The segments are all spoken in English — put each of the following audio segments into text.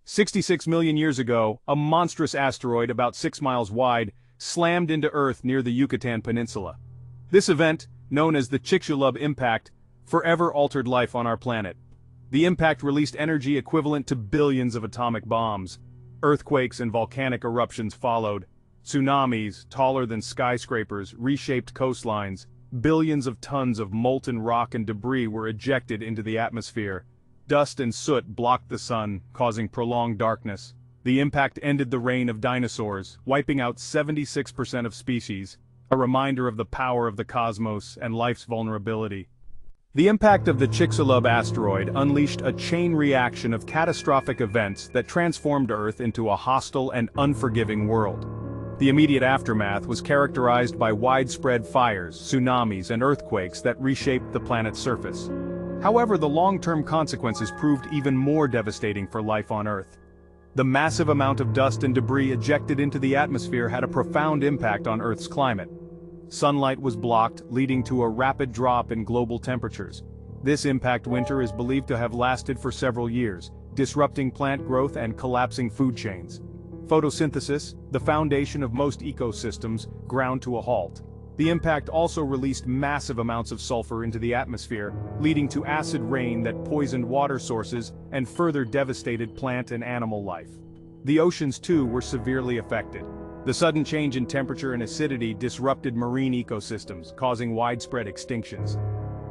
66 million years ago, a monstrous asteroid about 6 miles wide slammed into Earth near the Yucatan Peninsula. This event, known as the Chicxulub impact, forever altered life on our planet. The impact released energy equivalent to billions of atomic bombs. Earthquakes and volcanic eruptions followed. Tsunamis, taller than skyscrapers, reshaped coastlines. Billions of tons of molten rock and debris were ejected into the atmosphere. Dust and soot blocked the sun, causing prolonged darkness. The impact ended the reign of dinosaurs, wiping out 76% of species, a reminder of the power of the cosmos and life's vulnerability. The impact of the Chicxulub asteroid unleashed a chain reaction of catastrophic events that transformed Earth into a hostile and unforgiving world. The immediate aftermath was characterized by widespread fires, tsunamis, and earthquakes that reshaped the planet's surface. However, the long-term consequences proved even more devastating for life on Earth. The massive amount of dust and debris ejected into the atmosphere had a profound impact on Earth's climate. Sunlight was blocked, leading to a rapid drop in global temperatures. This impact winter is believed to have lasted for several years, disrupting plant growth and collapsing food chains. Photosynthesis, the foundation of most ecosystems, ground to a halt. The impact also released massive amounts of sulfur into the atmosphere, leading to acid rain that poisoned water sources and further devastated plant and animal life. The oceans too were severely affected. The sudden change in temperature and acidity disrupted marine ecosystems, causing widespread extinctions.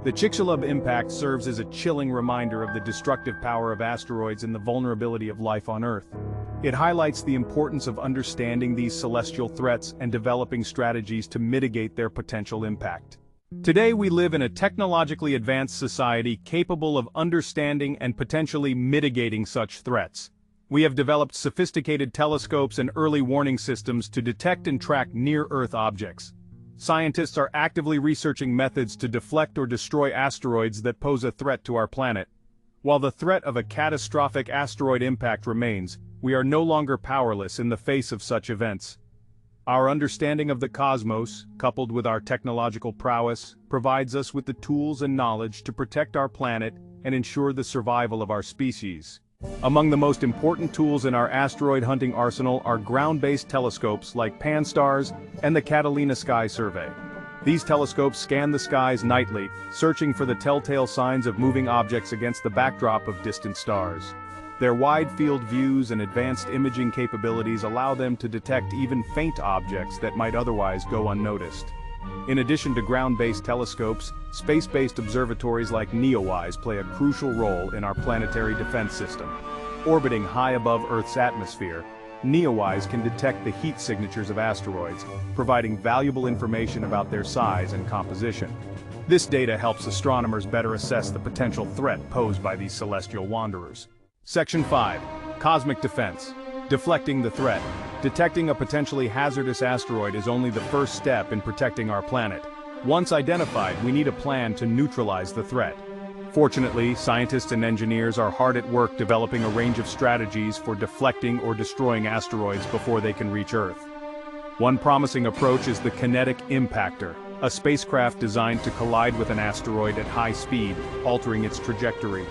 The Chicxulub impact serves as a chilling reminder of the destructive power of asteroids and the vulnerability of life on Earth. It highlights the importance of understanding these celestial threats and developing strategies to mitigate their potential impact. Today we live in a technologically advanced society capable of understanding and potentially mitigating such threats. We have developed sophisticated telescopes and early warning systems to detect and track near-Earth objects. Scientists are actively researching methods to deflect or destroy asteroids that pose a threat to our planet. While the threat of a catastrophic asteroid impact remains, we are no longer powerless in the face of such events. Our understanding of the cosmos, coupled with our technological prowess, provides us with the tools and knowledge to protect our planet and ensure the survival of our species. Among the most important tools in our asteroid hunting arsenal are ground-based telescopes like Pan-STARRS and the Catalina Sky Survey. These telescopes scan the skies nightly, searching for the telltale signs of moving objects against the backdrop of distant stars. Their wide-field views and advanced imaging capabilities allow them to detect even faint objects that might otherwise go unnoticed. In addition to ground-based telescopes, space-based observatories like NEOWISE play a crucial role in our planetary defense system. Orbiting high above Earth's atmosphere, NEOWISE can detect the heat signatures of asteroids, providing valuable information about their size and composition. This data helps astronomers better assess the potential threat posed by these celestial wanderers. Section 5. Cosmic Defense. Deflecting the threat. Detecting a potentially hazardous asteroid is only the first step in protecting our planet. Once identified, we need a plan to neutralize the threat. Fortunately, scientists and engineers are hard at work developing a range of strategies for deflecting or destroying asteroids before they can reach Earth. One promising approach is the kinetic impactor, a spacecraft designed to collide with an asteroid at high speed, altering its trajectory.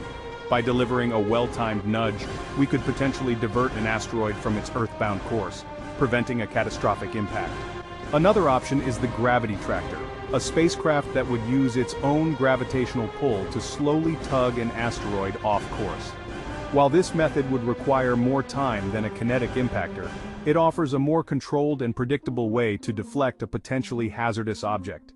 By delivering a well-timed nudge, we could potentially divert an asteroid from its earthbound course, preventing a catastrophic impact. Another option is the gravity tractor, a spacecraft that would use its own gravitational pull to slowly tug an asteroid off course. While this method would require more time than a kinetic impactor, it offers a more controlled and predictable way to deflect a potentially hazardous object.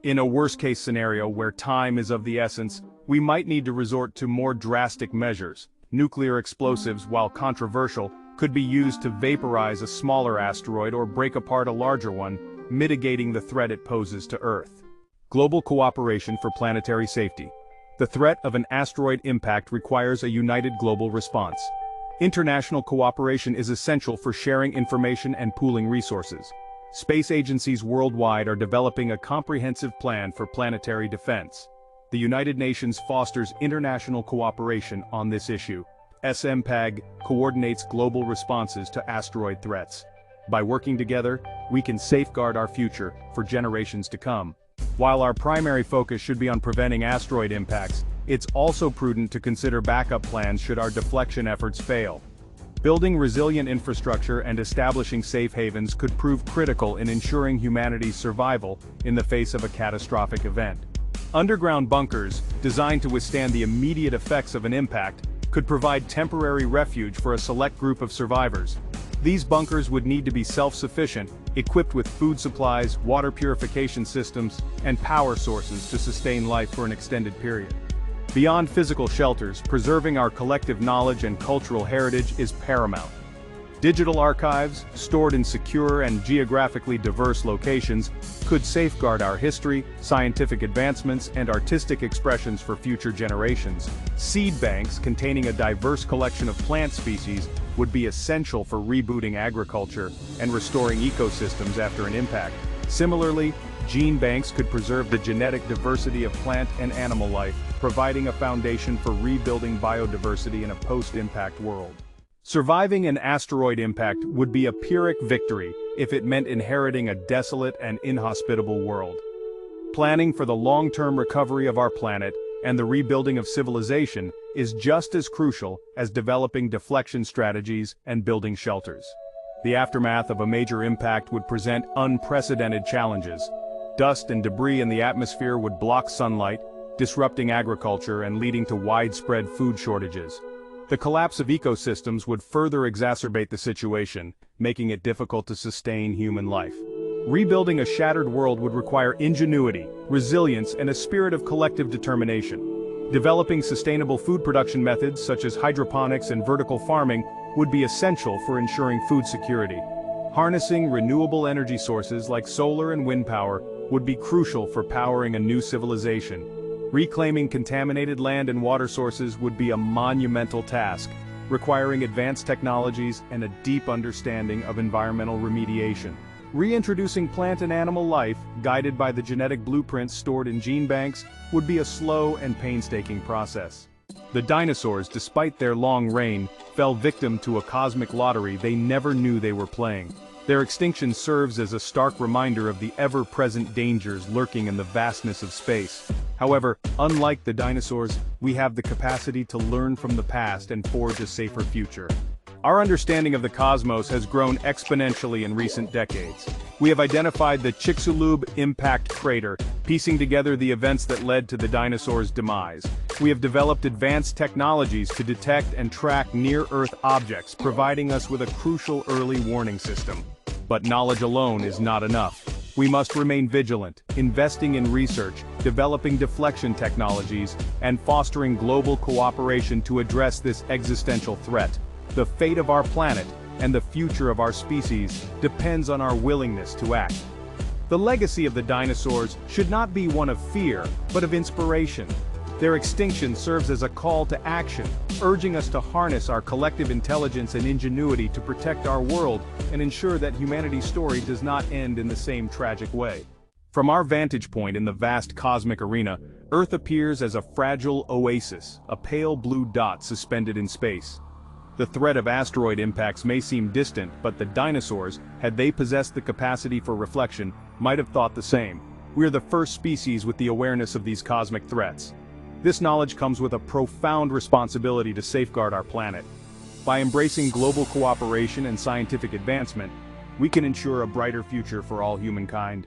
In a worst-case scenario where time is of the essence, we might need to resort to more drastic measures. Nuclear explosives, while controversial, could be used to vaporize a smaller asteroid or break apart a larger one, mitigating the threat it poses to Earth. Global cooperation for planetary safety. The threat of an asteroid impact requires a united global response. International cooperation is essential for sharing information and pooling resources. Space agencies worldwide are developing a comprehensive plan for planetary defense. The United Nations fosters international cooperation on this issue. SMPAG coordinates global responses to asteroid threats. By working together, we can safeguard our future for generations to come. While our primary focus should be on preventing asteroid impacts, it's also prudent to consider backup plans should our deflection efforts fail. Building resilient infrastructure and establishing safe havens could prove critical in ensuring humanity's survival in the face of a catastrophic event. Underground bunkers, designed to withstand the immediate effects of an impact, could provide temporary refuge for a select group of survivors. These bunkers would need to be self-sufficient, equipped with food supplies, water purification systems, and power sources to sustain life for an extended period. Beyond physical shelters, preserving our collective knowledge and cultural heritage is paramount. Digital archives, stored in secure and geographically diverse locations, could safeguard our history, scientific advancements, and artistic expressions for future generations. Seed banks containing a diverse collection of plant species would be essential for rebooting agriculture and restoring ecosystems after an impact. Similarly, gene banks could preserve the genetic diversity of plant and animal life, providing a foundation for rebuilding biodiversity in a post-impact world. Surviving an asteroid impact would be a Pyrrhic victory if it meant inheriting a desolate and inhospitable world. Planning for the long-term recovery of our planet and the rebuilding of civilization is just as crucial as developing deflection strategies and building shelters. The aftermath of a major impact would present unprecedented challenges. Dust and debris in the atmosphere would block sunlight, disrupting agriculture and leading to widespread food shortages. The collapse of ecosystems would further exacerbate the situation, making it difficult to sustain human life. Rebuilding a shattered world would require ingenuity, resilience, and a spirit of collective determination. Developing sustainable food production methods such as hydroponics and vertical farming would be essential for ensuring food security. Harnessing renewable energy sources like solar and wind power would be crucial for powering a new civilization. Reclaiming contaminated land and water sources would be a monumental task, requiring advanced technologies and a deep understanding of environmental remediation. Reintroducing plant and animal life, guided by the genetic blueprints stored in gene banks, would be a slow and painstaking process. The dinosaurs, despite their long reign, fell victim to a cosmic lottery they never knew they were playing. Their extinction serves as a stark reminder of the ever-present dangers lurking in the vastness of space. However, unlike the dinosaurs, we have the capacity to learn from the past and forge a safer future. Our understanding of the cosmos has grown exponentially in recent decades. We have identified the Chicxulub impact crater, piecing together the events that led to the dinosaurs' demise. We have developed advanced technologies to detect and track near-Earth objects, providing us with a crucial early warning system. But knowledge alone is not enough. We must remain vigilant, investing in research, developing deflection technologies, and fostering global cooperation to address this existential threat. The fate of our planet and the future of our species depends on our willingness to act. The legacy of the dinosaurs should not be one of fear, but of inspiration. Their extinction serves as a call to action, urging us to harness our collective intelligence and ingenuity to protect our world and ensure that humanity's story does not end in the same tragic way. From our vantage point in the vast cosmic arena, Earth appears as a fragile oasis, a pale blue dot suspended in space. The threat of asteroid impacts may seem distant, but the dinosaurs, had they possessed the capacity for reflection, might have thought the same. We are the first species with the awareness of these cosmic threats. This knowledge comes with a profound responsibility to safeguard our planet. By embracing global cooperation and scientific advancement, we can ensure a brighter future for all humankind.